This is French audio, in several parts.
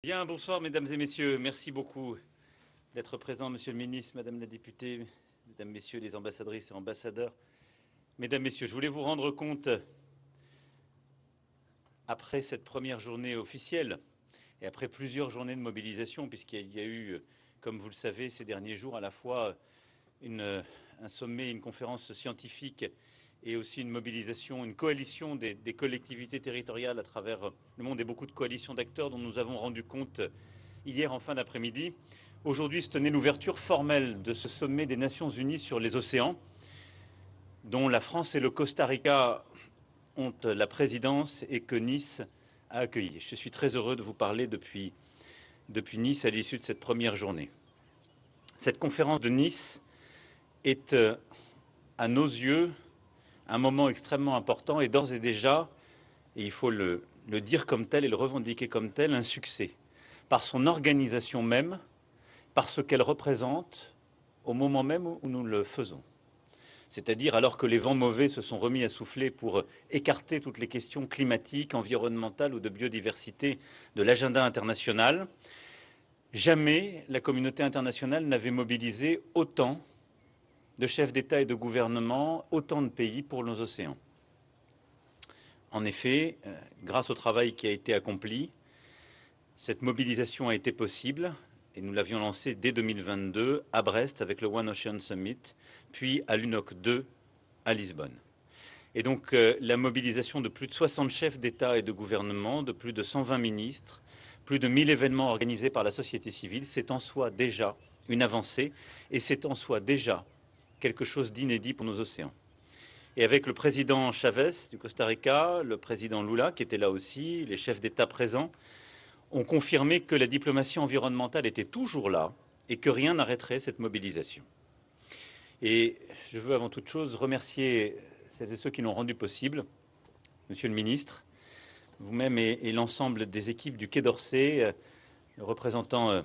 Bien, bonsoir mesdames et messieurs. Merci beaucoup d'être présents, monsieur le ministre, madame la députée, mesdames, messieurs les ambassadrices et ambassadeurs. Mesdames, messieurs, je voulais vous rendre compte, après cette première journée officielle et après plusieurs journées de mobilisation, puisqu'il y a eu, comme vous le savez, ces derniers jours, à la fois un sommet, une conférence scientifique et aussi une mobilisation, une coalition des collectivités territoriales à travers le monde et beaucoup de coalitions d'acteurs dont nous avons rendu compte hier en fin d'après-midi. Aujourd'hui se tenait l'ouverture formelle de ce sommet des Nations Unies sur les océans, dont la France et le Costa Rica ont la présidence et que Nice a accueilli. Je suis très heureux de vous parler depuis Nice à l'issue de cette première journée. Cette conférence de Nice est, à nos yeux, un moment extrêmement important et d'ores et déjà, et il faut le dire comme tel et le revendiquer comme tel, un succès, par son organisation même, par ce qu'elle représente au moment même où nous le faisons. C'est-à-dire alors que les vents mauvais se sont remis à souffler pour écarter toutes les questions climatiques, environnementales ou de biodiversité de l'agenda international, jamais la communauté internationale n'avait mobilisé autant de chefs d'État et de gouvernement, autant de pays pour nos océans. En effet, grâce au travail qui a été accompli, cette mobilisation a été possible et nous l'avions lancée dès 2022 à Brest avec le One Ocean Summit, puis à l'UNOC 2 à Lisbonne. Et donc la mobilisation de plus de 60 chefs d'État et de gouvernement, de plus de 120 ministres, plus de 1000 événements organisés par la société civile, c'est en soi déjà une avancée et c'est en soi déjà quelque chose d'inédit pour nos océans. Et avec le président Chavez du Costa Rica, le président Lula qui était là aussi, les chefs d'État présents, ont confirmé que la diplomatie environnementale était toujours là et que rien n'arrêterait cette mobilisation. Et je veux avant toute chose remercier celles et ceux qui l'ont rendu possible, monsieur le ministre, vous-même et l'ensemble des équipes du Quai d'Orsay, le représentant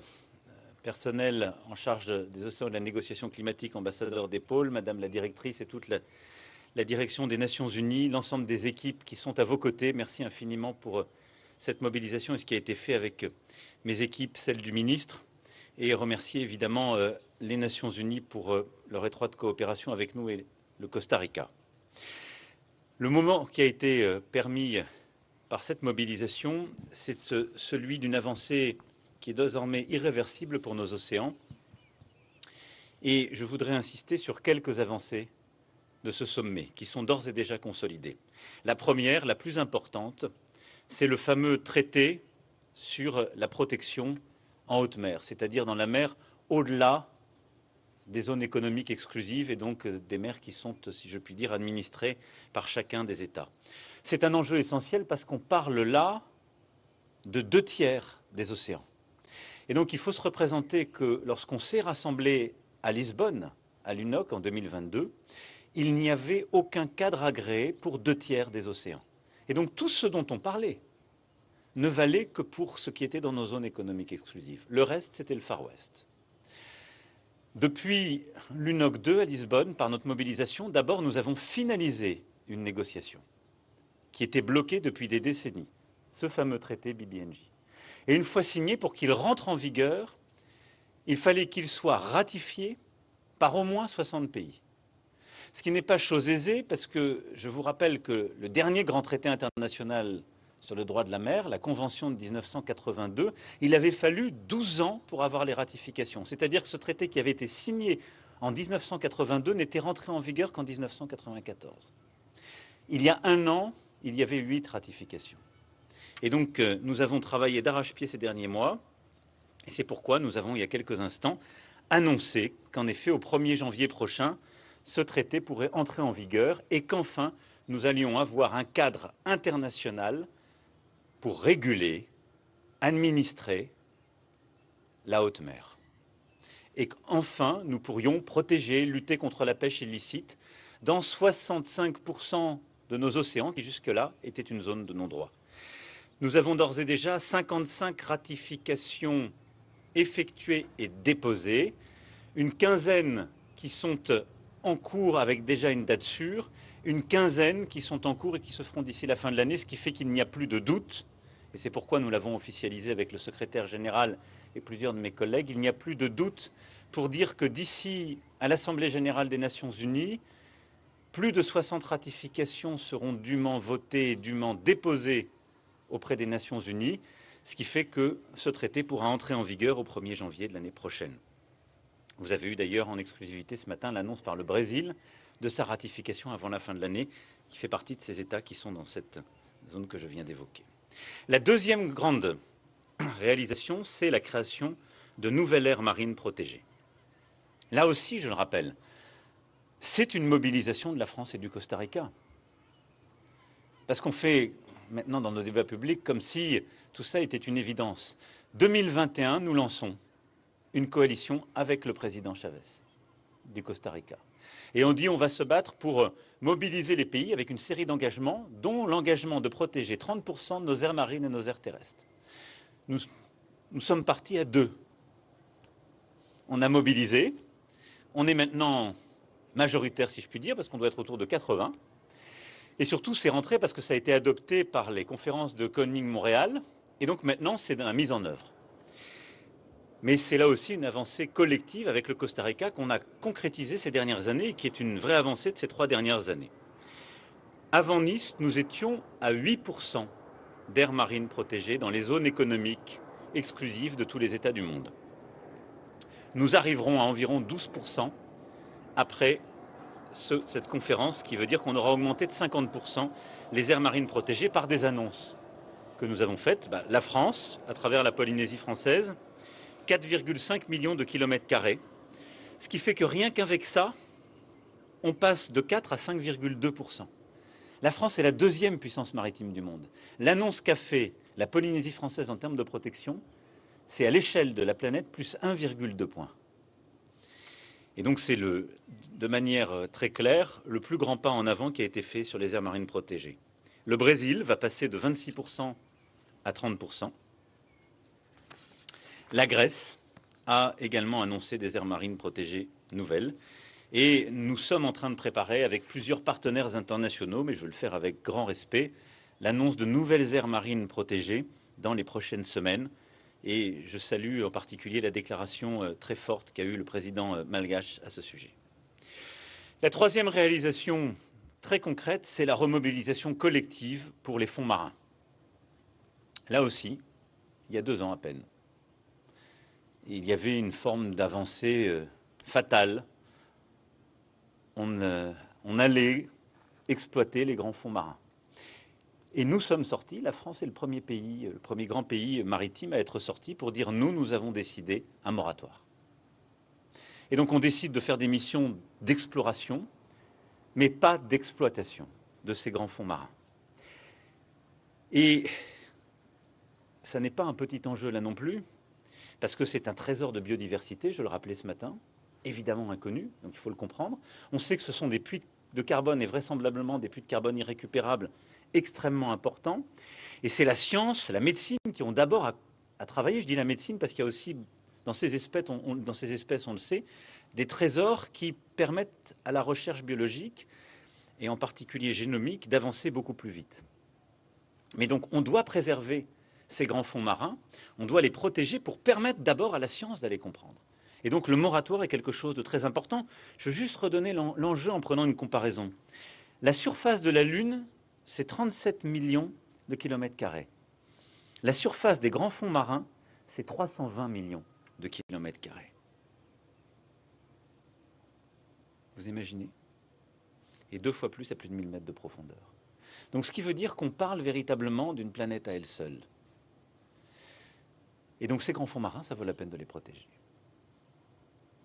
personnel en charge des océans et de la négociation climatique, ambassadeur des pôles, madame la directrice et toute la direction des Nations Unies, l'ensemble des équipes qui sont à vos côtés. Merci infiniment pour cette mobilisation et ce qui a été fait avec mes équipes, celles du ministre, et remercier évidemment les Nations Unies pour leur étroite coopération avec nous et le Costa Rica. Le moment qui a été permis par cette mobilisation, c'est celui d'une avancée qui est désormais irréversible pour nos océans. Et je voudrais insister sur quelques avancées de ce sommet, qui sont d'ores et déjà consolidées. La première, la plus importante, c'est le fameux traité sur la protection en haute mer, c'est-à-dire dans la mer au-delà des zones économiques exclusives et donc des mers qui sont, si je puis dire, administrées par chacun des États. C'est un enjeu essentiel parce qu'on parle là de 2/3 des océans. Et donc il faut se représenter que lorsqu'on s'est rassemblé à Lisbonne, à l'UNOC en 2022, il n'y avait aucun cadre agréé pour 2/3 des océans. Et donc tout ce dont on parlait ne valait que pour ce qui était dans nos zones économiques exclusives. Le reste, c'était le Far West. Depuis l'UNOC 2 à Lisbonne, par notre mobilisation, d'abord nous avons finalisé une négociation qui était bloquée depuis des décennies, ce fameux traité BBNJ. Et une fois signé, pour qu'il rentre en vigueur, il fallait qu'il soit ratifié par au moins 60 pays. Ce qui n'est pas chose aisée, parce que je vous rappelle que le dernier grand traité international sur le droit de la mer, la Convention de 1982, il avait fallu 12 ans pour avoir les ratifications. C'est-à-dire que ce traité qui avait été signé en 1982 n'était rentré en vigueur qu'en 1994. Il y a un an, il y avait 8 ratifications. Et donc, nous avons travaillé d'arrache-pied ces derniers mois, et c'est pourquoi nous avons, il y a quelques instants, annoncé qu'en effet, au 1er janvier prochain, ce traité pourrait entrer en vigueur et qu'enfin, nous allions avoir un cadre international pour réguler, administrer la haute mer. Et qu'enfin, nous pourrions protéger, lutter contre la pêche illicite dans 65% de nos océans qui jusque-là étaient une zone de non-droit. Nous avons d'ores et déjà 55 ratifications effectuées et déposées, une quinzaine qui sont en cours avec déjà une date sûre, une quinzaine qui sont en cours et qui se feront d'ici la fin de l'année, ce qui fait qu'il n'y a plus de doute et c'est pourquoi nous l'avons officialisé avec le secrétaire général et plusieurs de mes collègues, il n'y a plus de doute pour dire que d'ici à l'Assemblée générale des Nations unies, plus de 60 ratifications seront dûment votées et dûment déposées auprès des Nations unies, ce qui fait que ce traité pourra entrer en vigueur au 1er janvier de l'année prochaine. Vous avez eu d'ailleurs en exclusivité ce matin l'annonce par le Brésil de sa ratification avant la fin de l'année, qui fait partie de ces États qui sont dans cette zone que je viens d'évoquer. La deuxième grande réalisation, c'est la création de nouvelles aires marines protégées. Là aussi, je le rappelle, c'est une mobilisation de la France et du Costa Rica. Parce qu'on fait maintenant dans nos débats publics comme si tout ça était une évidence. 2021, nous lançons une coalition avec le président Chavez du Costa Rica. Et on dit on va se battre pour mobiliser les pays avec une série d'engagements, dont l'engagement de protéger 30% de nos aires marines et nos aires terrestres. Nous sommes partis à 2. On a mobilisé. On est maintenant majoritaire, si je puis dire, parce qu'on doit être autour de 80. Et surtout, c'est rentré parce que ça a été adopté par les conférences de Kunming-Montréal. Et donc maintenant, c'est dans la mise en œuvre. Mais c'est là aussi une avancée collective avec le Costa Rica qu'on a concrétisée ces dernières années et qui est une vraie avancée de ces 3 dernières années. Avant Nice, nous étions à 8% d'aires marines protégées dans les zones économiques exclusives de tous les États du monde. Nous arriverons à environ 12% après cette conférence, qui veut dire qu'on aura augmenté de 50% les aires marines protégées par des annonces que nous avons faites. La France, à travers la Polynésie française, 4,5 millions de kilomètres carrés, ce qui fait que rien qu'avec ça, on passe de 4 à 5,2%. La France est la 2e puissance maritime du monde. L'annonce qu'a fait la Polynésie française en termes de protection, c'est à l'échelle de la planète plus 1,2 points. Et donc c'est de manière très claire le plus grand pas en avant qui a été fait sur les aires marines protégées. Le Brésil va passer de 26% à 30%. La Grèce a également annoncé des aires marines protégées nouvelles. Et nous sommes en train de préparer avec plusieurs partenaires internationaux, mais je veux le faire avec grand respect, l'annonce de nouvelles aires marines protégées dans les prochaines semaines. Et je salue en particulier la déclaration très forte qu'a eue le président malgache à ce sujet. La troisième réalisation très concrète, c'est la remobilisation collective pour les fonds marins. Là aussi, il y a 2 ans à peine, il y avait une forme d'avancée fatale. On allait exploiter les grands fonds marins. Et nous sommes sortis, la France est le premier grand pays maritime à être sorti pour dire nous avons décidé un moratoire. Et donc on décide de faire des missions d'exploration, mais pas d'exploitation de ces grands fonds marins. Et ça n'est pas un petit enjeu là non plus, parce que c'est un trésor de biodiversité, je le rappelais ce matin, évidemment inconnu, donc il faut le comprendre. On sait que ce sont des puits de carbone et vraisemblablement des puits de carbone irrécupérables extrêmement importants. Et c'est la science, la médecine qui ont d'abord à travailler. Je dis la médecine parce qu'il y a aussi, dans ces espèces, on le sait, des trésors qui permettent à la recherche biologique, et en particulier génomique, d'avancer beaucoup plus vite. Mais donc on doit préserver ces grands fonds marins, on doit les protéger pour permettre d'abord à la science d'aller comprendre. Et donc le moratoire est quelque chose de très important. Je veux juste redonner l'enjeu en prenant une comparaison. La surface de la Lune, c'est 37 millions de kilomètres carrés. La surface des grands fonds marins, c'est 320 millions de kilomètres carrés. Vous imaginez? Et 2 fois plus à plus de 1000 mètres de profondeur. Donc ce qui veut dire qu'on parle véritablement d'une planète à elle seule. Et donc ces grands fonds marins, ça vaut la peine de les protéger.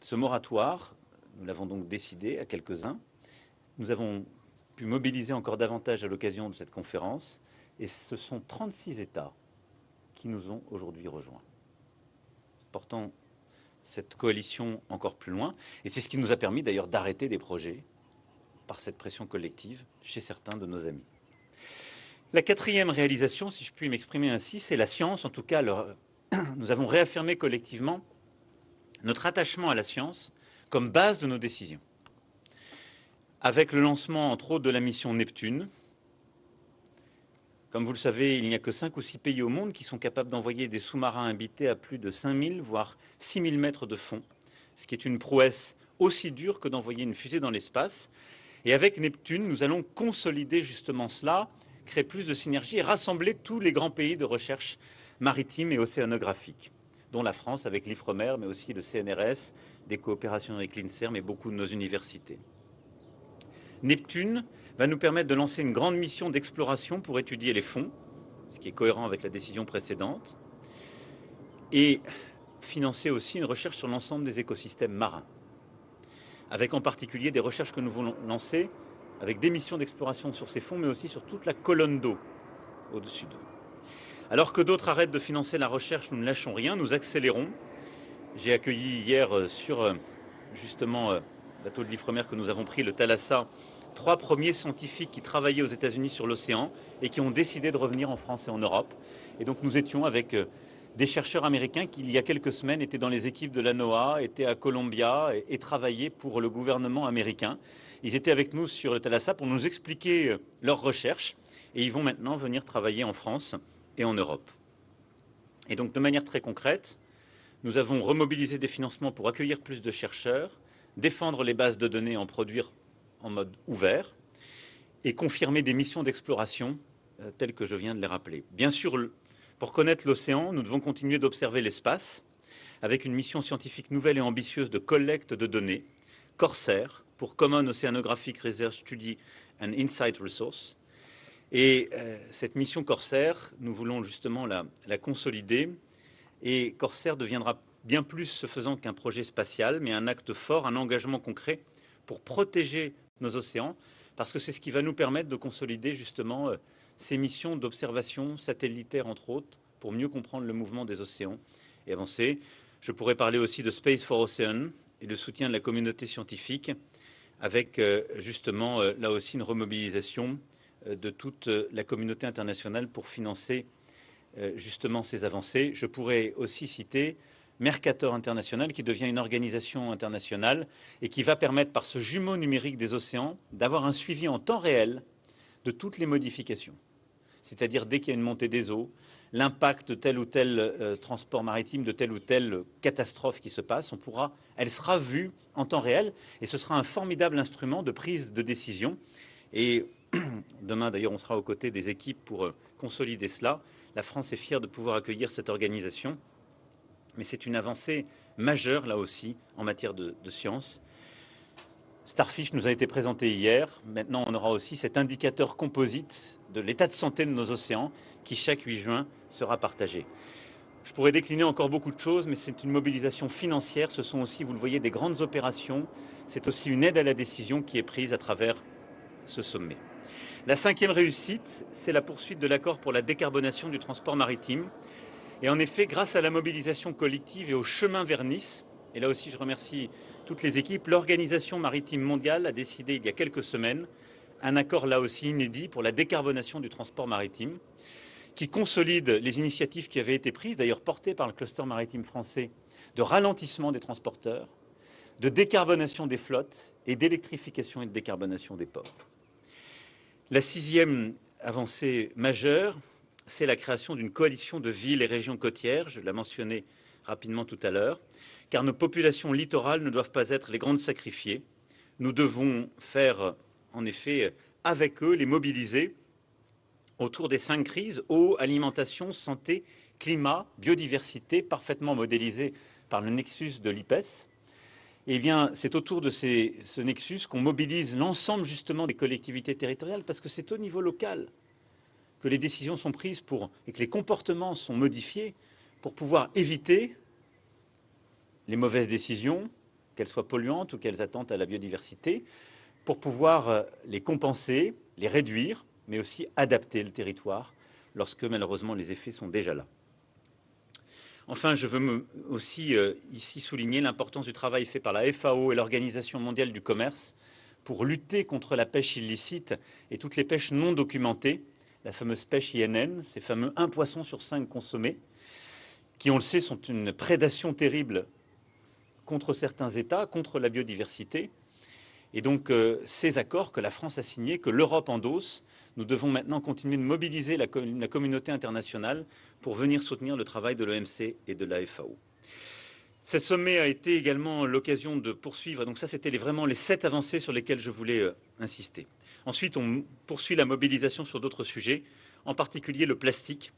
Ce moratoire, nous l'avons donc décidé à quelques-uns. Nous avons pu mobiliser encore davantage à l'occasion de cette conférence. Et ce sont 36 États qui nous ont aujourd'hui rejoints, portant cette coalition encore plus loin. Et c'est ce qui nous a permis d'ailleurs d'arrêter des projets par cette pression collective chez certains de nos amis. La 4e réalisation, si je puis m'exprimer ainsi, c'est la science. En tout cas, nous avons réaffirmé collectivement notre attachement à la science comme base de nos décisions. Avec le lancement, entre autres, de la mission Neptune, Comme vous le savez, il n'y a que 5 ou 6 pays au monde qui sont capables d'envoyer des sous-marins habités à plus de 5000, voire 6000 mètres de fond, ce qui est une prouesse aussi dure que d'envoyer une fusée dans l'espace. Et avec Neptune, nous allons consolider justement cela, créer plus de synergie et rassembler tous les grands pays de recherche maritime et océanographique, dont la France avec l'IFREMER, mais aussi le CNRS, des coopérations avec l'INSERM et beaucoup de nos universités. Neptune va nous permettre de lancer une grande mission d'exploration pour étudier les fonds, ce qui est cohérent avec la décision précédente, et financer aussi une recherche sur l'ensemble des écosystèmes marins, avec en particulier des recherches que nous voulons lancer avec des missions d'exploration sur ces fonds, mais aussi sur toute la colonne d'eau au-dessus d'eux. Alors que d'autres arrêtent de financer la recherche, nous ne lâchons rien, nous accélérons. J'ai accueilli hier sur justement le bateau de l'IFREMER que nous avons pris, le Thalassa, 3 premiers scientifiques qui travaillaient aux États-Unis sur l'océan et qui ont décidé de revenir en France et en Europe. Et donc nous étions avec des chercheurs américains qui, il y a quelques semaines, étaient dans les équipes de la NOAA, étaient à Columbia et travaillaient pour le gouvernement américain. Ils étaient avec nous sur le Thalassa pour nous expliquer leurs recherches et ils vont maintenant venir travailler en France et en Europe. Et donc de manière très concrète, nous avons remobilisé des financements pour accueillir plus de chercheurs, défendre les bases de données, en produire en mode ouvert et confirmer des missions d'exploration telles que je viens de les rappeler. Bien sûr, pour connaître l'océan, nous devons continuer d'observer l'espace avec une mission scientifique nouvelle et ambitieuse de collecte de données, CORSAIR, pour Common Oceanographic Research Study and Insight Resource. Et cette mission CORSAIR, nous voulons justement la consolider. Et CORSAIR deviendra bien plus ce faisant qu'un projet spatial, mais un acte fort, un engagement concret pour protéger nos océans, parce que c'est ce qui va nous permettre de consolider justement ces missions d'observation satellitaire, entre autres, pour mieux comprendre le mouvement des océans et avancer. Je pourrais parler aussi de Space for Ocean et le soutien de la communauté scientifique, avec justement là aussi une remobilisation de toute la communauté internationale pour financer justement ces avancées. Je pourrais aussi citer Mercator International, qui devient une organisation internationale et qui va permettre, par ce jumeau numérique des océans, d'avoir un suivi en temps réel de toutes les modifications. C'est-à-dire dès qu'il y a une montée des eaux, l'impact de tel ou tel transport maritime, de telle ou telle catastrophe qui se passe, elle sera vue en temps réel et ce sera un formidable instrument de prise de décision. Et demain, d'ailleurs, on sera aux côtés des équipes pour consolider cela. La France est fière de pouvoir accueillir cette organisation, mais c'est une avancée majeure, là aussi, en matière de science. Starfish nous a été présenté hier. Maintenant, on aura aussi cet indicateur composite de l'état de santé de nos océans qui, chaque 8 juin, sera partagé. Je pourrais décliner encore beaucoup de choses, mais c'est une mobilisation financière. Ce sont aussi, vous le voyez, des grandes opérations. C'est aussi une aide à la décision qui est prise à travers ce sommet. La 5e réussite, c'est la poursuite de l'accord pour la décarbonation du transport maritime. Et en effet, grâce à la mobilisation collective et au chemin vers Nice, et là aussi je remercie toutes les équipes, l'Organisation maritime mondiale a décidé il y a quelques semaines un accord là aussi inédit pour la décarbonation du transport maritime, qui consolide les initiatives qui avaient été prises, d'ailleurs portées par le cluster maritime français, de ralentissement des transporteurs, de décarbonation des flottes et d'électrification et de décarbonation des ports. La 6e avancée majeure, c'est la création d'une coalition de villes et régions côtières, je l'ai mentionné rapidement tout à l'heure, car nos populations littorales ne doivent pas être les grandes sacrifiées. Nous devons faire, en effet, avec eux, les mobiliser autour des 5 crises, eau, alimentation, santé, climat, biodiversité, parfaitement modélisées par le nexus de l'IPES. Eh bien, c'est autour de ce nexus qu'on mobilise l'ensemble justement des collectivités territoriales, parce que c'est au niveau local que les décisions sont prises et que les comportements sont modifiés pour pouvoir éviter les mauvaises décisions, qu'elles soient polluantes ou qu'elles attentent à la biodiversité, pour pouvoir les compenser, les réduire, mais aussi adapter le territoire lorsque malheureusement les effets sont déjà là. Enfin, je veux aussi ici souligner l'importance du travail fait par la FAO et l'Organisation mondiale du commerce pour lutter contre la pêche illicite et toutes les pêches non documentées, la fameuse pêche INN, ces fameux 1 poisson sur 5 consommés, qui, on le sait, sont une prédation terrible contre certains États, contre la biodiversité. Et donc, ces accords que la France a signés, que l'Europe endosse, nous devons maintenant continuer de mobiliser la communauté internationale pour venir soutenir le travail de l'OMC et de la FAO. Ce sommet a été également l'occasion de poursuivre, donc ça c'était vraiment les 7 avancées sur lesquelles je voulais insister. Ensuite, on poursuit la mobilisation sur d'autres sujets, en particulier le plastique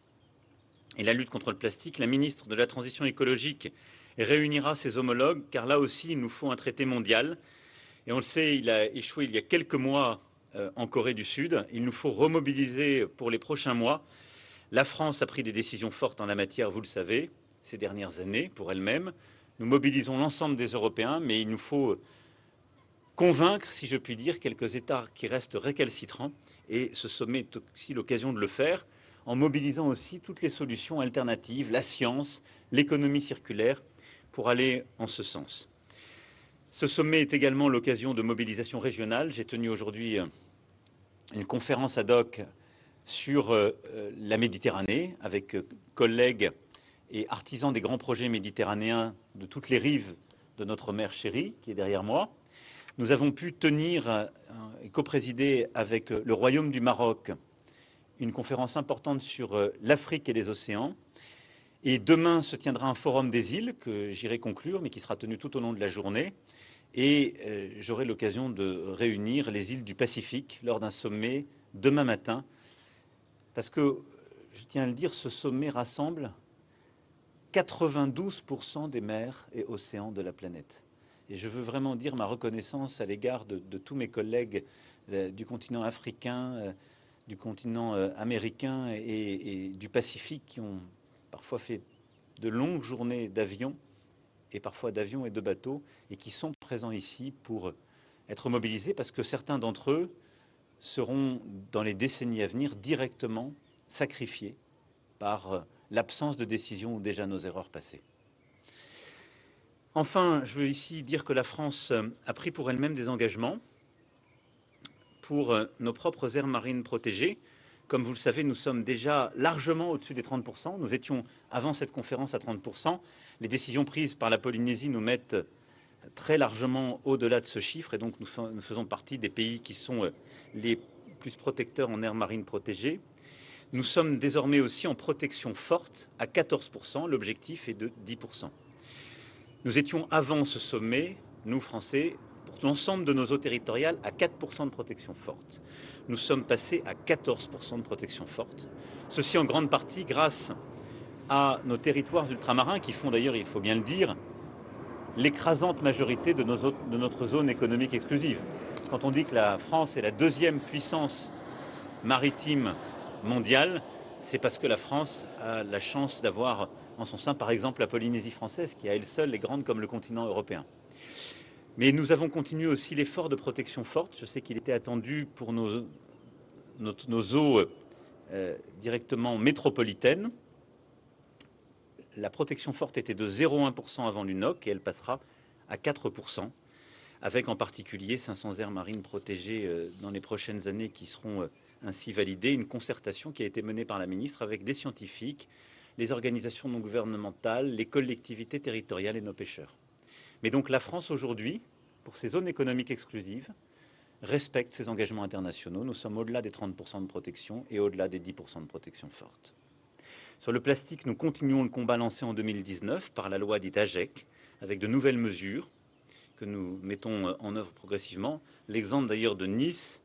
et la lutte contre le plastique. La ministre de la Transition écologique réunira ses homologues, car là aussi, il nous faut un traité mondial. Et on le sait, il a échoué il y a quelques mois en Corée du Sud. Il nous faut remobiliser pour les prochains mois. La France a pris des décisions fortes en la matière, vous le savez, ces dernières années, pour elle-même. Nous mobilisons l'ensemble des Européens, mais il nous faut convaincre, si je puis dire, quelques États qui restent récalcitrants. Et ce sommet est aussi l'occasion de le faire, en mobilisant aussi toutes les solutions alternatives, la science, l'économie circulaire, pour aller en ce sens. Ce sommet est également l'occasion de mobilisation régionale. J'ai tenu aujourd'hui une conférence ad hoc sur la Méditerranée, avec collègues et artisans des grands projets méditerranéens de toutes les rives de notre mer chérie, qui est derrière moi. Nous avons pu tenir et coprésider avec le Royaume du Maroc une conférence importante sur l'Afrique et les océans. Et demain se tiendra un forum des îles que j'irai conclure, mais qui sera tenu tout au long de la journée. Et j'aurai l'occasion de réunir les îles du Pacifique lors d'un sommet demain matin. Parce que, je tiens à le dire, ce sommet rassemble 92% des mers et océans de la planète. Et je veux vraiment dire ma reconnaissance à l'égard de tous mes collègues du continent africain, du continent américain et du Pacifique qui ont parfois fait de longues journées d'avion et parfois d'avions et de bateaux et qui sont présents ici pour être mobilisés parce que certains d'entre eux seront dans les décennies à venir directement sacrifiés par l'absence de décision ou déjà nos erreurs passées. Enfin, je veux ici dire que la France a pris pour elle-même des engagements pour nos propres aires marines protégées. Comme vous le savez, nous sommes déjà largement au-dessus des 30%. Nous étions, avant cette conférence, à 30%. Les décisions prises par la Polynésie nous mettent très largement au-delà de ce chiffre. Et donc, nous faisons partie des pays qui sont les plus protecteurs en aires marines protégées. Nous sommes désormais aussi en protection forte à 14%. L'objectif est de 10%. Nous étions, avant ce sommet, nous, Français, pour l'ensemble de nos eaux territoriales, à 4% de protection forte. Nous sommes passés à 14% de protection forte. Ceci en grande partie grâce à nos territoires ultramarins qui font d'ailleurs, il faut bien le dire, l'écrasante majorité de notre zone économique exclusive. Quand on dit que la France est la deuxième puissance maritime mondiale, c'est parce que la France a la chance d'avoir en son sein, par exemple, la Polynésie française, qui à elle seule est grande comme le continent européen. Mais nous avons continué aussi l'effort de protection forte. Je sais qu'il était attendu pour nos eaux directement métropolitaines. La protection forte était de 0,1% avant l'UNOC et elle passera à 4%, avec en particulier 500 aires marines protégées dans les prochaines années qui seront ainsi validées. Une concertation qui a été menée par la ministre avec des scientifiques, les organisations non gouvernementales, les collectivités territoriales et nos pêcheurs. Mais donc la France aujourd'hui, pour ses zones économiques exclusives, respecte ses engagements internationaux. Nous sommes au-delà des 30% de protection et au-delà des 10% de protection forte. Sur le plastique, nous continuons le combat lancé en 2019 par la loi dite AGEC, avec de nouvelles mesures que nous mettons en œuvre progressivement. L'exemple d'ailleurs de Nice,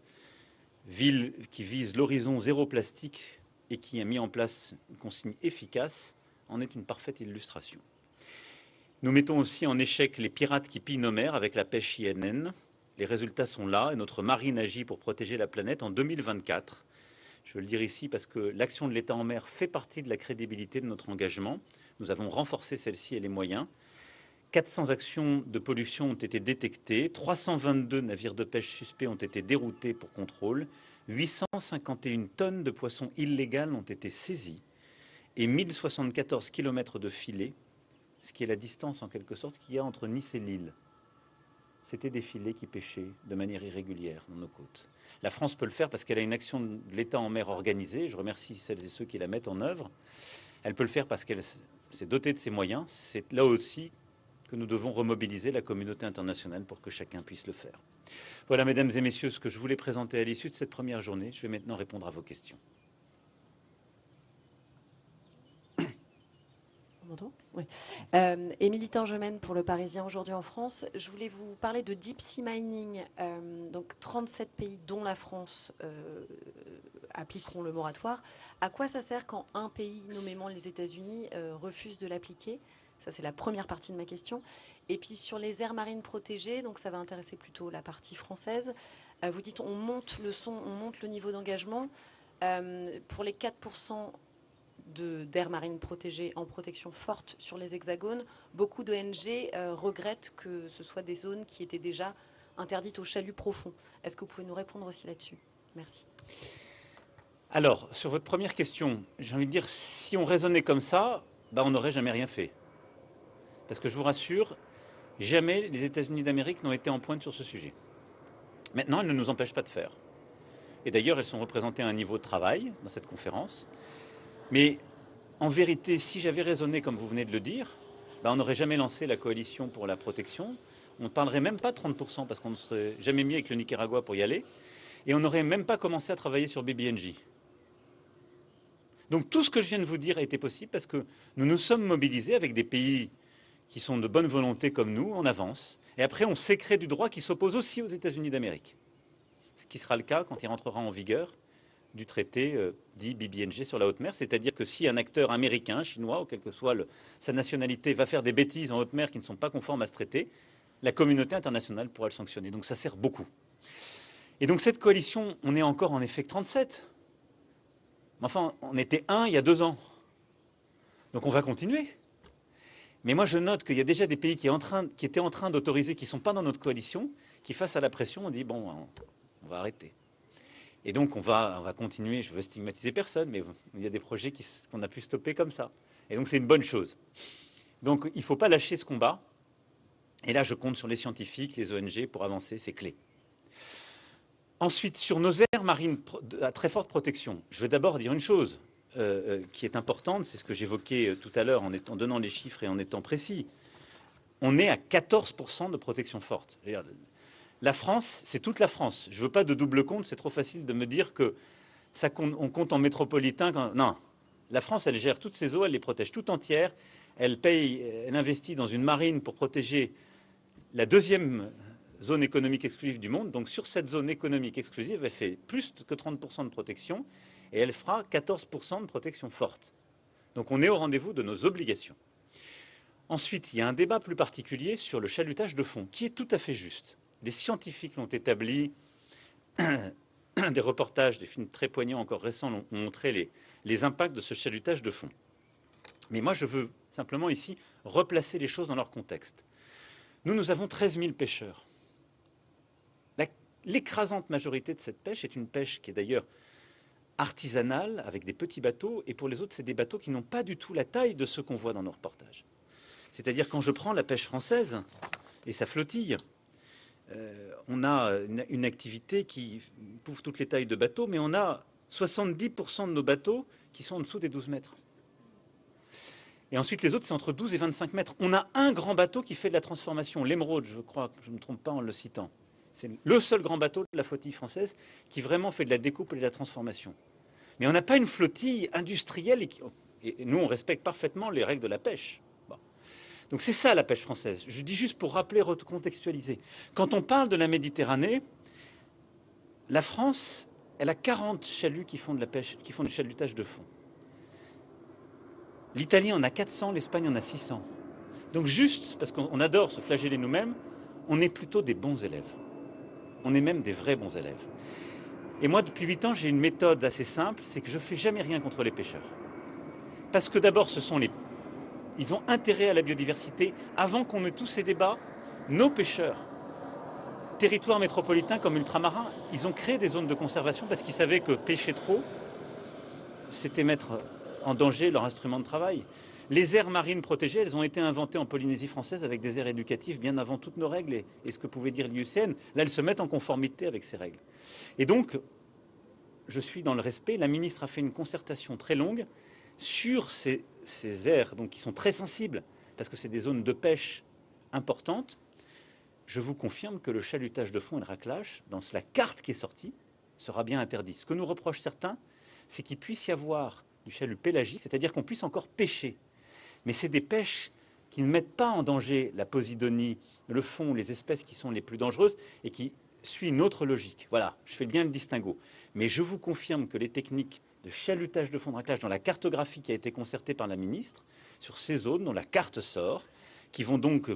ville qui vise l'horizon zéro plastique et qui a mis en place une consigne efficace, en est une parfaite illustration. Nous mettons aussi en échec les pirates qui pillent nos mers avec la pêche INN. Les résultats sont là et notre marine agit pour protéger la planète en 2024. Je veux le dire ici parce que l'action de l'État en mer fait partie de la crédibilité de notre engagement. Nous avons renforcé celle-ci et les moyens. 400 actions de pollution ont été détectées, 322 navires de pêche suspects ont été déroutés pour contrôle, 851 tonnes de poissons illégales ont été saisies et 1074 km de filets, ce qui est la distance en quelque sorte qu'il y a entre Nice et Lille. C'était des filets qui pêchaient de manière irrégulière dans nos côtes. La France peut le faire parce qu'elle a une action de l'État en mer organisée. Je remercie celles et ceux qui la mettent en œuvre. Elle peut le faire parce qu'elle s'est dotée de ses moyens. C'est là aussi que nous devons remobiliser la communauté internationale pour que chacun puisse le faire. Voilà, mesdames et messieurs, ce que je voulais présenter à l'issue de cette première journée. Je vais maintenant répondre à vos questions. On m'entend ? Oui. Émilie Torgemène pour Le Parisien aujourd'hui en France. Je voulais vous parler de deep sea mining. Donc 37 pays, dont la France, appliqueront le moratoire. À quoi ça sert quand un pays, nommément les États-Unis, refuse de l'appliquer ? Ça, c'est la première partie de ma question. Et puis sur les aires marines protégées, donc ça va intéresser plutôt la partie française. Vous dites on monte le son, on monte le niveau d'engagement. Pour les 4% d'aires marines protégées en protection forte sur les hexagones, beaucoup d'ONG regrettent que ce soit des zones qui étaient déjà interdites aux chaluts profonds. Est-ce que vous pouvez nous répondre aussi là-dessus ? Merci. Alors, sur votre première question, j'ai envie de dire, si on raisonnait comme ça, on n'aurait jamais rien fait. Parce que je vous rassure, jamais les États-Unis d'Amérique n'ont été en pointe sur ce sujet. Maintenant, elles ne nous empêchent pas de faire. Et d'ailleurs, elles sont représentées à un niveau de travail dans cette conférence. Mais en vérité, si j'avais raisonné comme vous venez de le dire, on n'aurait jamais lancé la coalition pour la protection. On ne parlerait même pas de 30% parce qu'on ne serait jamais mis avec le Nicaragua pour y aller. Et on n'aurait même pas commencé à travailler sur BBNJ. Donc tout ce que je viens de vous dire a été possible parce que nous nous sommes mobilisés avec des pays qui sont de bonne volonté comme nous, en avance. Et après, on s'est créé du droit qui s'oppose aussi aux États-Unis d'Amérique. Ce qui sera le cas quand il rentrera en vigueur du traité dit BBNJ sur la haute mer. C'est-à-dire que si un acteur américain, chinois, ou quelle que soit sa nationalité, va faire des bêtises en haute mer qui ne sont pas conformes à ce traité, la communauté internationale pourra le sanctionner. Donc ça sert beaucoup. Et donc cette coalition, on est encore en effet que 37. Mais enfin, on était 1 il y a 2 ans. Donc on va continuer. Mais moi, je note qu'il y a déjà des pays qui étaient en train d'autoriser, qui ne sont pas dans notre coalition, qui, face à la pression, on dit bon, on va arrêter. Et donc, on va continuer. Je veux stigmatiser personne, mais il y a des projets qu'on a pu stopper comme ça. Et donc, c'est une bonne chose. Donc, il ne faut pas lâcher ce combat. Et là, je compte sur les scientifiques, les ONG pour avancer, c'est clé. Ensuite, sur nos aires marines à très forte protection, je vais d'abord dire une chose. Qui est importante, c'est ce que j'évoquais tout à l'heure en donnant les chiffres et en étant précis. On est à 14% de protection forte. La France, c'est toute la France. Je ne veux pas de double compte, c'est trop facile de me dire que on compte en métropolitain. Non, la France, elle gère toutes ses eaux, elle les protège toutes entières. Elle investit dans une marine pour protéger la deuxième zone économique exclusive du monde. Donc sur cette zone économique exclusive, elle fait plus que 30% de protection. Et elle fera 14% de protection forte. Donc on est au rendez-vous de nos obligations. Ensuite, il y a un débat plus particulier sur le chalutage de fond, qui est tout à fait juste. Les scientifiques l'ont établi, des reportages, des films très poignants encore récents ont montré les impacts de ce chalutage de fond. Mais moi, je veux simplement ici replacer les choses dans leur contexte. Nous avons 13 000 pêcheurs. L'écrasante majorité de cette pêche est une pêche qui est d'ailleurs artisanale, avec des petits bateaux, et pour les autres, c'est des bateaux qui n'ont pas du tout la taille de ceux qu'on voit dans nos reportages. C'est-à-dire, quand je prends la pêche française et sa flottille, on a une activité qui couvre toutes les tailles de bateaux, mais on a 70% de nos bateaux qui sont en dessous des 12 mètres. Et ensuite, les autres, c'est entre 12 et 25 mètres. On a un grand bateau qui fait de la transformation, l'Émeraude, je crois, je ne me trompe pas en le citant. C'est le seul grand bateau de la flottille française qui vraiment fait de la découpe et de la transformation. Mais on n'a pas une flottille industrielle et nous, on respecte parfaitement les règles de la pêche. Bon. Donc c'est ça la pêche française. Je dis juste pour rappeler, recontextualiser. Quand on parle de la Méditerranée, la France, elle a 40 chaluts qui font de la pêche, qui font du chalutage de fond. L'Italie en a 400, l'Espagne en a 600. Donc juste, parce qu'on adore se flageller nous-mêmes, on est plutôt des bons élèves. On est même des vrais bons élèves. Et moi, depuis 8 ans, j'ai une méthode assez simple, c'est que je ne fais jamais rien contre les pêcheurs. Parce que d'abord, ils ont intérêt à la biodiversité. Avant qu'on ait tous ces débats, nos pêcheurs, territoires métropolitains comme ultramarins, ils ont créé des zones de conservation parce qu'ils savaient que pêcher trop, c'était mettre en danger leur instrument de travail. Les aires marines protégées, elles ont été inventées en Polynésie française avec des aires éducatives bien avant toutes nos règles et ce que pouvait dire l'IUCN. Là, elles se mettent en conformité avec ces règles. Et donc, je suis dans le respect. La ministre a fait une concertation très longue sur ces aires donc, qui sont très sensibles, parce que c'est des zones de pêche importantes. je vous confirme que le chalutage de fond et le raclage, dans la carte qui est sortie, sera bien interdit. Ce que nous reprochent certains, c'est qu'il puisse y avoir du chalut pélagique, c'est-à-dire qu'on puisse encore pêcher. Mais c'est des pêches qui ne mettent pas en danger la posidonie, le fond, les espèces qui sont les plus dangereuses et qui suivent une autre logique. Voilà, je fais bien le distinguo. Mais je vous confirme que les techniques de chalutage de fond de raclage dans la cartographie qui a été concertée par la ministre, sur ces zones dont la carte sort, qui vont donc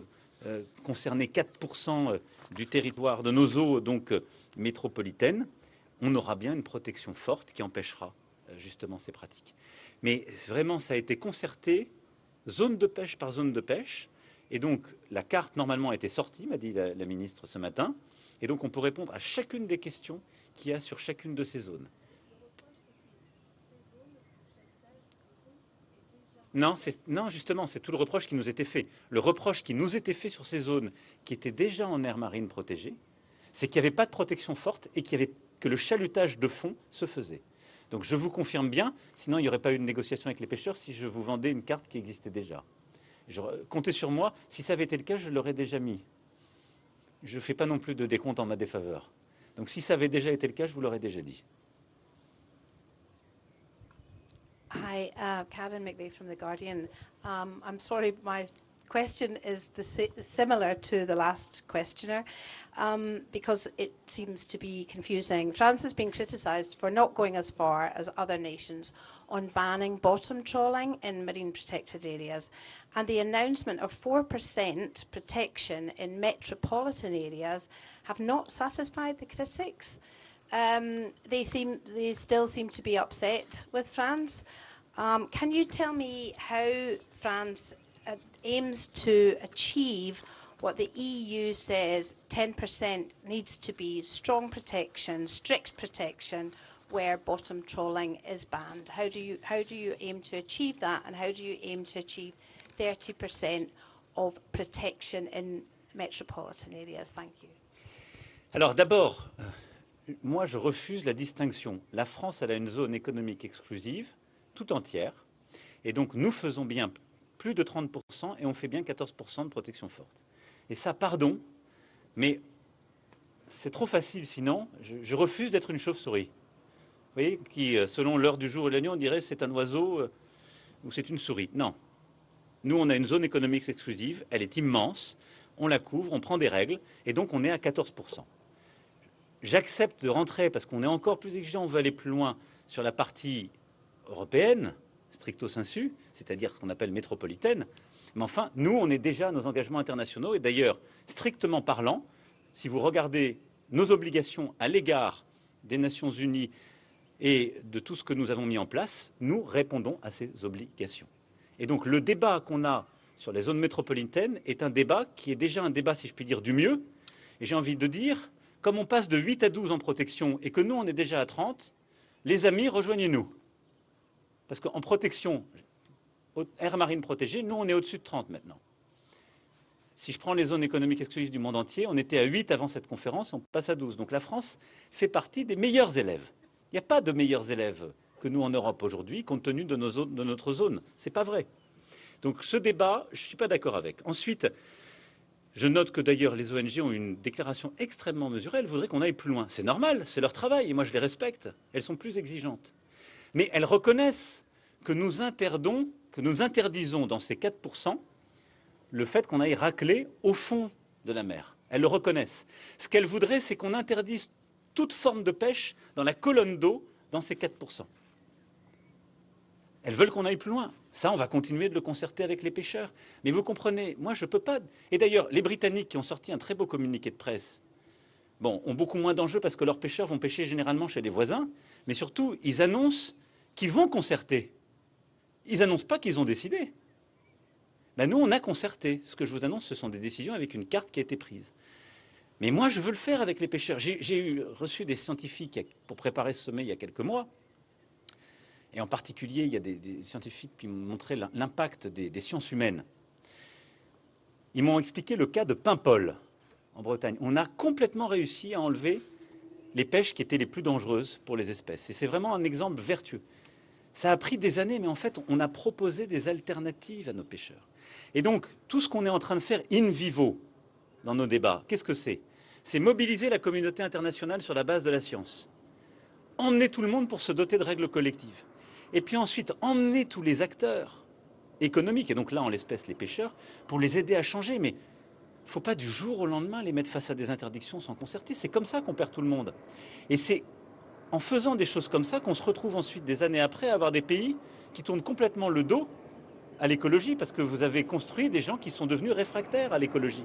concerner 4% du territoire de nos eaux donc métropolitaines, on aura bien une protection forte qui empêchera justement ces pratiques. Mais vraiment, ça a été concerté, zone de pêche par zone de pêche, et donc la carte normalement a été sortie, m'a dit la ministre ce matin, et donc on peut répondre à chacune des questions qu'il y a sur chacune de ces zones. Non, justement, c'est tout le reproche qui nous était fait. Le reproche qui nous était fait sur ces zones qui étaient déjà en aire marine protégée, c'est qu'il n'y avait pas de protection forte et que le chalutage de fond se faisait. Donc je vous confirme bien, sinon il n'y aurait pas eu de négociation avec les pêcheurs si je vous vendais une carte qui existait déjà. Comptez sur moi, si ça avait été le cas, je l'aurais déjà mis. Je ne fais pas non plus de décompte en ma défaveur. Donc si ça avait déjà été le cas, je vous l'aurais déjà dit. Hi, Karen McVeigh from The Guardian. I'm sorry, my question is similar to the last questioner because it seems to be confusing. France has been criticised for not going as far as other nations on banning bottom trawling in marine protected areas, and the announcement of 4% protection in metropolitan areas have not satisfied the critics. They still seem to be upset with France. Can you tell me how France aims to achieve what the EU says 10% needs to be strong protection, strict protection, where bottom trawling is banned? How do you aim to achieve that, and how do you aim to achieve 30% of protection in metropolitan areas? Thank you. Alors d'abord, moi je refuse la distinction. La France, elle a une zone économique exclusive, tout entière, et donc nous faisons bien plus de 30% et on fait bien 14% de protection forte. Et ça, pardon, mais c'est trop facile sinon. Je refuse d'être une chauve-souris. Vous voyez, qui, selon l'heure du jour et de la nuit, on dirait c'est un oiseau ou c'est une souris. Non. Nous, on a une zone économique exclusive, elle est immense, on la couvre, on prend des règles, et donc on est à 14%. J'accepte de rentrer, parce qu'on est encore plus exigeant, on veut aller plus loin sur la partie européenne, stricto sensu, c'est-à-dire ce qu'on appelle métropolitaine. Mais enfin, nous, on est déjà à nos engagements internationaux. Et d'ailleurs, strictement parlant, si vous regardez nos obligations à l'égard des Nations Unies et de tout ce que nous avons mis en place, nous répondons à ces obligations. Et donc, le débat qu'on a sur les zones métropolitaines est un débat qui est déjà un débat, si je puis dire, du mieux. Et j'ai envie de dire, comme on passe de 8 à 12 en protection et que nous, on est déjà à 30, les amis, rejoignez-nous. Parce qu'en protection, aire marine protégée, nous, on est au-dessus de 30 maintenant. Si je prends les zones économiques exclusives du monde entier, on était à 8 avant cette conférence, on passe à 12. Donc la France fait partie des meilleurs élèves. Il n'y a pas de meilleurs élèves que nous en Europe aujourd'hui, compte tenu de notre zone. Ce n'est pas vrai. Donc ce débat, je ne suis pas d'accord avec. Ensuite, je note que d'ailleurs les ONG ont une déclaration extrêmement mesurée. Elles voudraient qu'on aille plus loin. C'est normal, c'est leur travail, et moi je les respecte. Elles sont plus exigeantes. Mais elles reconnaissent que nous interdisons dans ces 4% le fait qu'on aille racler au fond de la mer. Elles le reconnaissent. Ce qu'elles voudraient, c'est qu'on interdise toute forme de pêche dans la colonne d'eau dans ces 4%. Elles veulent qu'on aille plus loin. Ça, on va continuer de le concerter avec les pêcheurs. Mais vous comprenez, moi, je ne peux pas... Et d'ailleurs, les Britanniques qui ont sorti un très beau communiqué de presse, bon, ont beaucoup moins d'enjeux parce que leurs pêcheurs vont pêcher généralement chez les voisins, mais surtout, ils annoncent qu'ils vont concerter. Ils n'annoncent pas qu'ils ont décidé. Ben nous, on a concerté. Ce que je vous annonce, ce sont des décisions avec une carte qui a été prise. Mais moi, je veux le faire avec les pêcheurs. J'ai reçu des scientifiques pour préparer ce sommet il y a quelques mois. Et en particulier, il y a des scientifiques qui m'ont montré l'impact des sciences humaines. Ils m'ont expliqué le cas de Paimpol, en Bretagne. On a complètement réussi à enlever les pêches qui étaient les plus dangereuses pour les espèces. Et c'est vraiment un exemple vertueux. Ça a pris des années, mais en fait, on a proposé des alternatives à nos pêcheurs. Et donc, tout ce qu'on est en train de faire in vivo, dans nos débats. Qu'est-ce que c'est? C'est mobiliser la communauté internationale sur la base de la science. Emmener tout le monde pour se doter de règles collectives. Et puis ensuite, emmener tous les acteurs économiques, et donc là, en l'espèce, les pêcheurs, pour les aider à changer. Mais il ne faut pas du jour au lendemain les mettre face à des interdictions sans concerter. C'est comme ça qu'on perd tout le monde. Et c'est en faisant des choses comme ça qu'on se retrouve ensuite, des années après, à avoir des pays qui tournent complètement le dos à l'écologie, parce que vous avez construit des gens qui sont devenus réfractaires à l'écologie.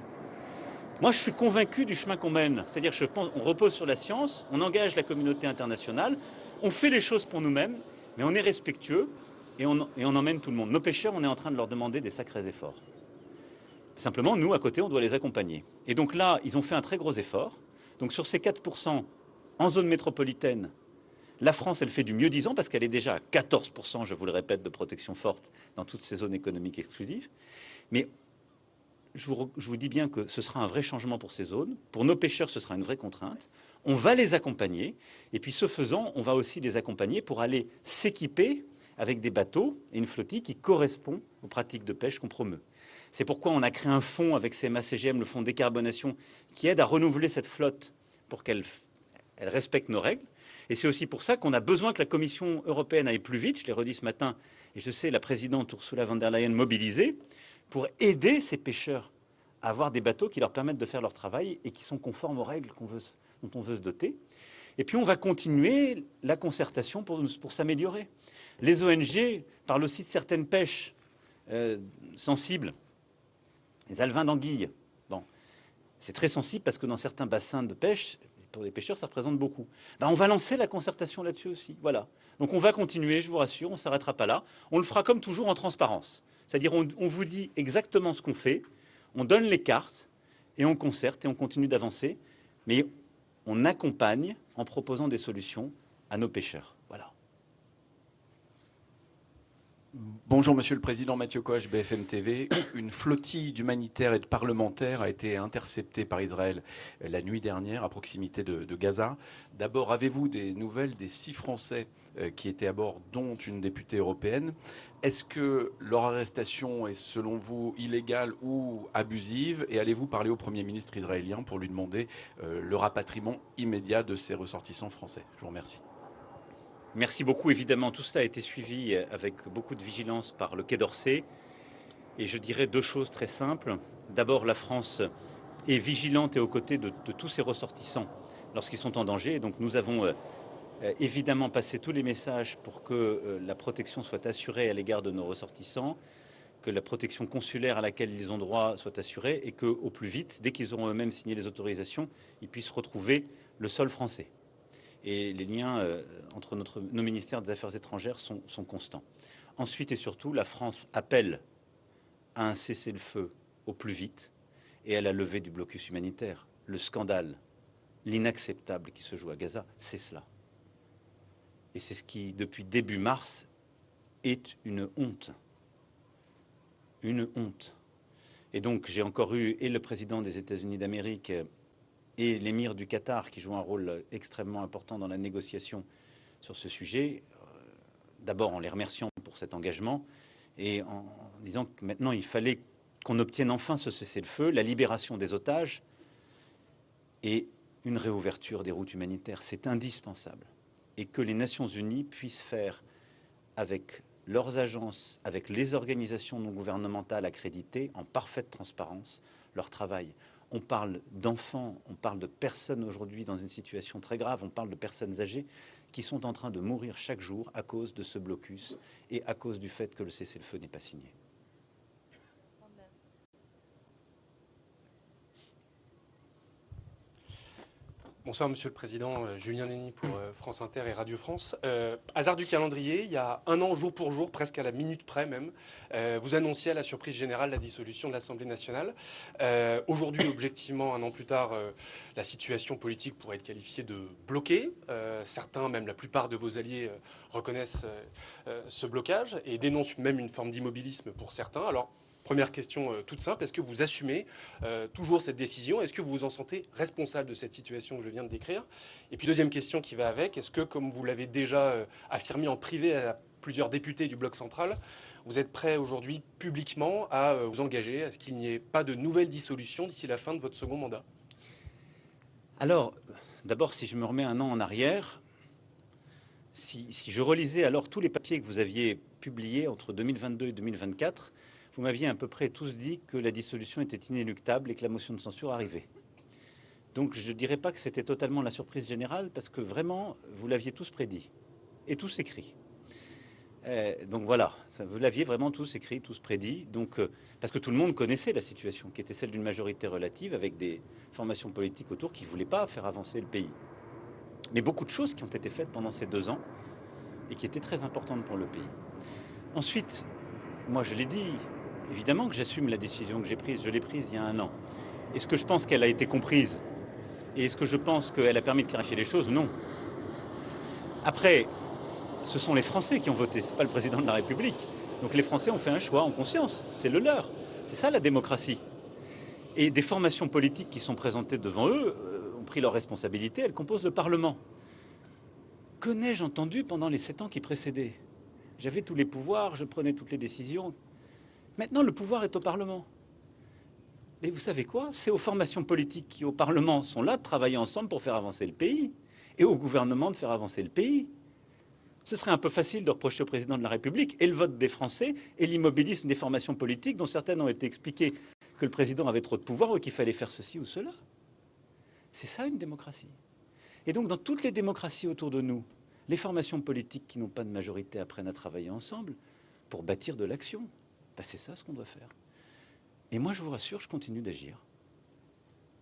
Moi, je suis convaincu du chemin qu'on mène. C'est-à-dire qu'on repose sur la science, on engage la communauté internationale, on fait les choses pour nous-mêmes, mais on est respectueux et on emmène tout le monde. Nos pêcheurs, on est en train de leur demander des sacrés efforts. Simplement, nous, à côté, on doit les accompagner. Et donc là, ils ont fait un très gros effort. Donc sur ces 4% en zone métropolitaine, la France, elle fait du mieux-disant parce qu'elle est déjà à 14%, je vous le répète, de protection forte dans toutes ces zones économiques exclusives. Mais je vous dis bien que ce sera un vrai changement pour ces zones. Pour nos pêcheurs, ce sera une vraie contrainte. On va les accompagner. Et puis, ce faisant, on va aussi les accompagner pour aller s'équiper avec des bateaux et une flottille qui correspond aux pratiques de pêche qu'on promeut. C'est pourquoi on a créé un fonds avec CMA-CGM, le fonds de décarbonation, qui aide à renouveler cette flotte pour qu'elle respecte nos règles. Et c'est aussi pour ça qu'on a besoin que la Commission européenne aille plus vite. Je l'ai redit ce matin, et je sais la présidente Ursula von der Leyen mobilisée, pour aider ces pêcheurs à avoir des bateaux qui leur permettent de faire leur travail et qui sont conformes aux règles dont on veut se doter. Et puis on va continuer la concertation pour s'améliorer. Les ONG parlent aussi de certaines pêches sensibles, les alevins d'anguilles. Bon, c'est très sensible parce que dans certains bassins de pêche, pour les pêcheurs, ça représente beaucoup. Ben, on va lancer la concertation là-dessus aussi. Voilà. Donc on va continuer, je vous rassure, on ne s'arrêtera pas là. On le fera comme toujours en transparence. C'est-à-dire on vous dit exactement ce qu'on fait, on donne les cartes et on concerte et on continue d'avancer, mais on accompagne en proposant des solutions à nos pêcheurs. Voilà. Bonjour Monsieur le Président, Mathieu Coach, BFM TV. Une flottille d'humanitaires et de parlementaires a été interceptée par Israël la nuit dernière à proximité de Gaza. D'abord, avez-vous des nouvelles des 6 Français qui étaient à bord, dont une députée européenne? Est-ce que leur arrestation est selon vous illégale ou abusive? Et allez-vous parler au Premier ministre israélien pour lui demander le rapatriement immédiat de ces ressortissants français? Je vous remercie. Merci beaucoup. Évidemment, tout ça a été suivi avec beaucoup de vigilance par le Quai d'Orsay. Et je dirais 2 choses très simples. D'abord, la France est vigilante et aux côtés de tous ses ressortissants lorsqu'ils sont en danger. Et donc nous avons évidemment passé tous les messages pour que la protection soit assurée à l'égard de nos ressortissants, que la protection consulaire à laquelle ils ont droit soit assurée et qu'au plus vite, dès qu'ils auront eux-mêmes signé les autorisations, ils puissent retrouver le sol français. Et les liens entre nos ministères des Affaires étrangères sont constants. Ensuite et surtout, la France appelle à un cessez-le-feu au plus vite et à la levée du blocus humanitaire. Le scandale, l'inacceptable qui se joue à Gaza, c'est cela. Et c'est ce qui, depuis début mars, est une honte. Une honte. Et donc, j'ai encore eu et le président des États-Unis d'Amérique et l'émir du Qatar, qui joue un rôle extrêmement important dans la négociation sur ce sujet, d'abord en les remerciant pour cet engagement et en disant que maintenant il fallait qu'on obtienne enfin ce cessez-le-feu, la libération des otages et une réouverture des routes humanitaires. C'est indispensable. Et que les Nations Unies puissent faire avec leurs agences, avec les organisations non gouvernementales accréditées, en parfaite transparence, leur travail. On parle d'enfants, on parle de personnes aujourd'hui dans une situation très grave, on parle de personnes âgées qui sont en train de mourir chaque jour à cause de ce blocus et à cause du fait que le cessez-le-feu n'est pas signé. Bonsoir Monsieur le Président, Julien Nény pour France Inter et Radio France. Hasard du calendrier, il y a 1 an, jour pour jour, presque à la minute près même, vous annonciez à la surprise générale la dissolution de l'Assemblée nationale. Aujourd'hui, objectivement, 1 an plus tard, la situation politique pourrait être qualifiée de bloquée. Certains, même la plupart de vos alliés, reconnaissent ce blocage et dénoncent même une forme d'immobilisme pour certains. Alors, première question toute simple, est-ce que vous assumez toujours cette décision? Est-ce que vous vous en sentez responsable de cette situation que je viens de décrire? Et puis deuxième question qui va avec, est-ce que, comme vous l'avez déjà affirmé en privé à plusieurs députés du Bloc central, vous êtes prêt aujourd'hui publiquement à vous engager à ce qu'il n'y ait pas de nouvelle dissolution d'ici la fin de votre second mandat? Alors, d'abord, si je me remets un an en arrière, si je relisais alors tous les papiers que vous aviez publiés entre 2022 et 2024, vous m'aviez à peu près tous dit que la dissolution était inéluctable et que la motion de censure arrivait. Donc je ne dirais pas que c'était totalement la surprise générale, parce que vraiment, vous l'aviez tous prédit et tous écrit. Donc voilà, vous l'aviez vraiment tous écrit, tous prédit, donc, parce que tout le monde connaissait la situation, qui était celle d'une majorité relative, avec des formations politiques autour qui ne voulaient pas faire avancer le pays. Mais beaucoup de choses qui ont été faites pendant ces 2 ans, et qui étaient très importantes pour le pays. Ensuite, moi je l'ai dit, évidemment que j'assume la décision que j'ai prise, je l'ai prise il y a 1 an. Est-ce que je pense qu'elle a été comprise? Et est-ce que je pense qu'elle a permis de clarifier les choses? Non. Après, ce sont les Français qui ont voté, ce n'est pas le président de la République. Donc les Français ont fait un choix en conscience, c'est le leur. C'est ça la démocratie. Et des formations politiques qui sont présentées devant eux ont pris leurs responsabilités, elles composent le Parlement. Que n'ai-je entendu pendant les 7 ans qui précédaient? J'avais tous les pouvoirs, je prenais toutes les décisions. Maintenant, le pouvoir est au Parlement. Et vous savez quoi? C'est aux formations politiques qui, au Parlement, sont là de travailler ensemble pour faire avancer le pays, et au gouvernement de faire avancer le pays. Ce serait un peu facile de reprocher au président de la République et le vote des Français et l'immobilisme des formations politiques, dont certaines ont été expliquées que le président avait trop de pouvoir ou qu'il fallait faire ceci ou cela. C'est ça une démocratie. Et donc dans toutes les démocraties autour de nous, les formations politiques qui n'ont pas de majorité apprennent à travailler ensemble pour bâtir de l'action. Ben, c'est ça ce qu'on doit faire. Et moi je vous rassure, je continue d'agir.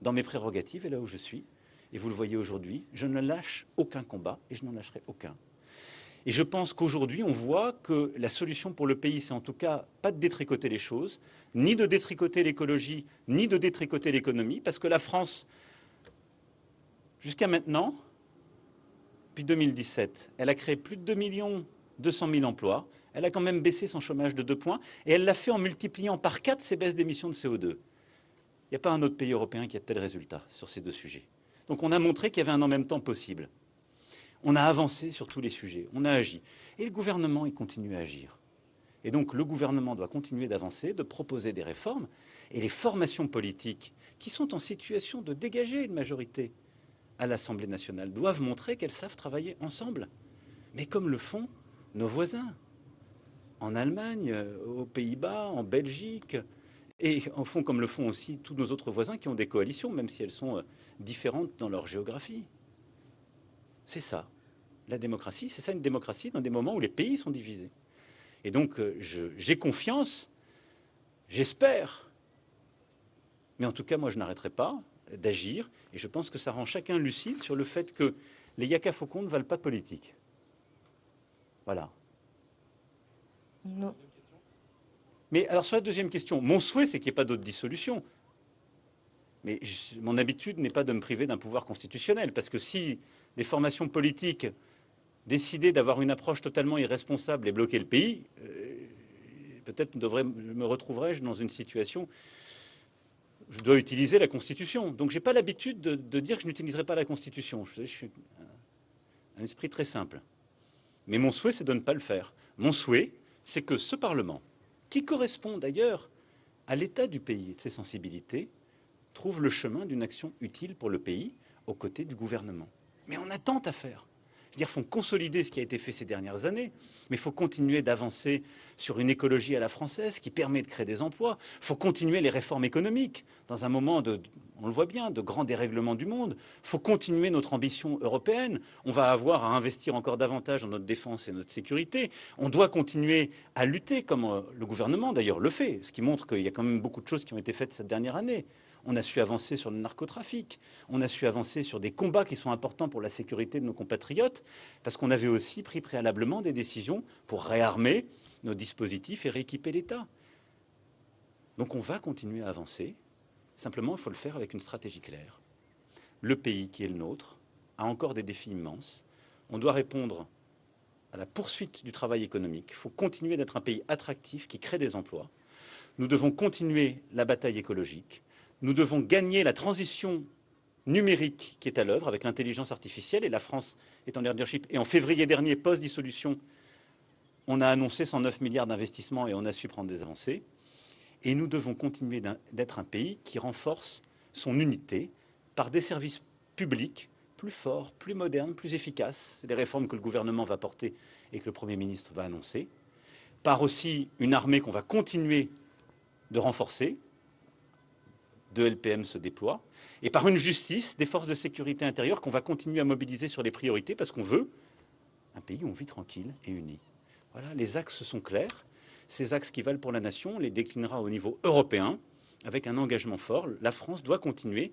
Dans mes prérogatives et là où je suis, et vous le voyez aujourd'hui, je ne lâche aucun combat et je n'en lâcherai aucun. Et je pense qu'aujourd'hui, on voit que la solution pour le pays, c'est en tout cas pas de détricoter les choses, ni de détricoter l'écologie, ni de détricoter l'économie, parce que la France, jusqu'à maintenant, depuis 2017, elle a créé plus de 2 200 000 emplois, elle a quand même baissé son chômage de 2 points, et elle l'a fait en multipliant par 4 ses baisses d'émissions de CO2. Il n'y a pas un autre pays européen qui a de tels résultats sur ces 2 sujets. Donc on a montré qu'il y avait un en même temps possible. On a avancé sur tous les sujets, on a agi. Et le gouvernement, il continue à agir. Et donc le gouvernement doit continuer d'avancer, de proposer des réformes. Et les formations politiques qui sont en situation de dégager une majorité à l'Assemblée nationale doivent montrer qu'elles savent travailler ensemble. Mais comme le font nos voisins, en Allemagne, aux Pays-Bas, en Belgique, et en fond comme le font aussi tous nos autres voisins qui ont des coalitions, même si elles sont différentes dans leur géographie. C'est ça, la démocratie. C'est ça une démocratie dans des moments où les pays sont divisés. Et donc j'ai confiance, j'espère, mais en tout cas moi je n'arrêterai pas d'agir, et je pense que ça rend chacun lucide sur le fait que les yaka faucons ne valent pas de politique. Voilà. Non. Mais alors sur la deuxième question, mon souhait c'est qu'il n'y ait pas d'autre dissolution. Mais mon habitude n'est pas de me priver d'un pouvoir constitutionnel, parce que si des formations politiques décidaient d'avoir une approche totalement irresponsable et bloquer le pays, peut-être me retrouverais-je dans une situation où je dois utiliser la Constitution. Donc je n'ai pas l'habitude de dire que je n'utiliserai pas la Constitution. Je suis un esprit très simple. Mais mon souhait, c'est de ne pas le faire. Mon souhait, c'est que ce Parlement, qui correspond d'ailleurs à l'état du pays et de ses sensibilités, trouve le chemin d'une action utile pour le pays aux côtés du gouvernement. Mais on a tant à faire. Je veux dire, il faut consolider ce qui a été fait ces dernières années, mais il faut continuer d'avancer sur une écologie à la française qui permet de créer des emplois. Il faut continuer les réformes économiques dans un moment on le voit bien, de grands dérèglements du monde. Il faut continuer notre ambition européenne. On va avoir à investir encore davantage dans notre défense et notre sécurité. On doit continuer à lutter, comme le gouvernement d'ailleurs le fait, ce qui montre qu'il y a quand même beaucoup de choses qui ont été faites cette dernière année. On a su avancer sur le narcotrafic, on a su avancer sur des combats qui sont importants pour la sécurité de nos compatriotes, parce qu'on avait aussi pris préalablement des décisions pour réarmer nos dispositifs et rééquiper l'État. Donc on va continuer à avancer, simplement il faut le faire avec une stratégie claire. Le pays qui est le nôtre a encore des défis immenses. On doit répondre à la poursuite du travail économique. Il faut continuer d'être un pays attractif qui crée des emplois. Nous devons continuer la bataille écologique. Nous devons gagner la transition numérique qui est à l'œuvre avec l'intelligence artificielle, et la France est en leadership. Et en février dernier, post-dissolution, On a annoncé 109 milliards d'investissements et on a su prendre des avancées. Et nous devons continuer d'être un pays qui renforce son unité par des services publics plus forts, plus modernes, plus efficaces. C'est les réformes que le gouvernement va porter et que le Premier ministre va annoncer. Par aussi une armée qu'on va continuer de renforcer. 2 LPM se déploient. Et par une justice, des forces de sécurité intérieure qu'on va continuer à mobiliser sur les priorités parce qu'on veut un pays où on vit tranquille et uni. Voilà, les axes sont clairs. Ces axes qui valent pour la nation, on les déclinera au niveau européen avec un engagement fort. La France doit continuer,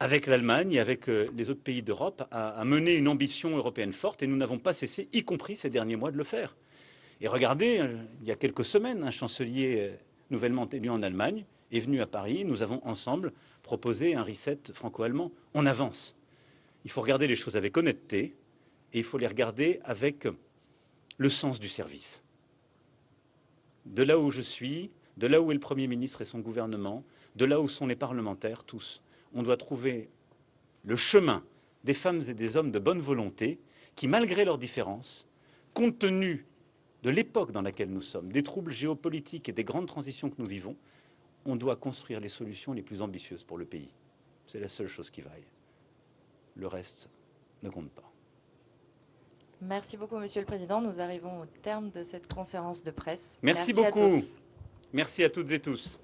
avec l'Allemagne et avec les autres pays d'Europe, à mener une ambition européenne forte. Et nous n'avons pas cessé, y compris ces derniers mois, de le faire. Et regardez, il y a quelques semaines, un chancelier nouvellement élu en Allemagne est venu à Paris. Nous avons ensemble proposé un reset franco-allemand. On avance. Il faut regarder les choses avec honnêteté et il faut les regarder avec le sens du service. De là où je suis, de là où est le Premier ministre et son gouvernement, de là où sont les parlementaires, tous, on doit trouver le chemin des femmes et des hommes de bonne volonté qui, malgré leurs différences, compte tenu de l'époque dans laquelle nous sommes, des troubles géopolitiques et des grandes transitions que nous vivons, on doit construire les solutions les plus ambitieuses pour le pays. C'est la seule chose qui vaille. Le reste ne compte pas. Merci beaucoup, Monsieur le Président. Nous arrivons au terme de cette conférence de presse. Merci à beaucoup. tous. Merci à toutes et tous.